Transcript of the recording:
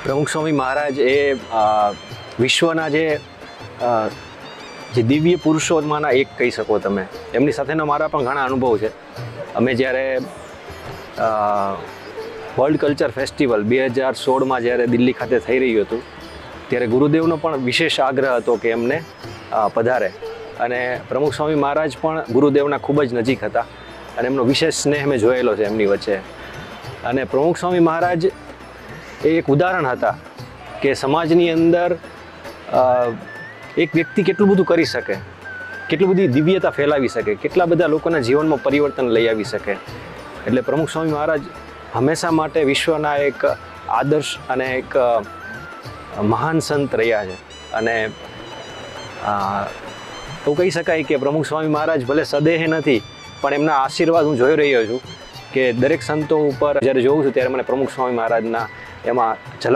પ્રમુખ સ્વામી મહારાજ એ વિશ્વના જે દિવ્ય પુરુષોમાંના એક કહી શકો તમે. એમની સાથેના મારા પણ ઘણા અનુભવ છે. અમે જ્યારે વર્લ્ડ કલ્ચર ફેસ્ટિવલ 2016માં જ્યારે દિલ્હી ખાતે થઈ રહ્યું હતું ત્યારે ગુરુદેવનો પણ વિશેષ આગ્રહ હતો કે એમને પધારે, અને પ્રમુખ સ્વામી મહારાજ પણ ગુરુદેવના ખૂબ જ નજીક હતા અને એમનો વિશેષ સ્નેહ મેં જોયેલો છે એમની વચ્ચે. અને પ્રમુખ સ્વામી મહારાજ એ એક ઉદાહરણ હતા કે સમાજની અંદર એક વ્યક્તિ કેટલું બધું કરી શકે, કેટલી બધી દિવ્યતા ફેલાવી શકે, કેટલા બધા લોકોના જીવનમાં પરિવર્તન લઈ આવી શકે. એટલે પ્રમુખ સ્વામી મહારાજ હંમેશા માટે વિશ્વના એક આદર્શ અને એક મહાન સંત રહ્યા છે. અને એવું કહી શકાય કે પ્રમુખ સ્વામી મહારાજ ભલે સદેહ નથી, પણ એમના આશીર્વાદ હું જોઈ રહ્યો છું કે દરેક સંતો ઉપર જ્યારે જોઉં છું ત્યારે મને પ્રમુખ સ્વામી મહારાજના એમાં ઝલક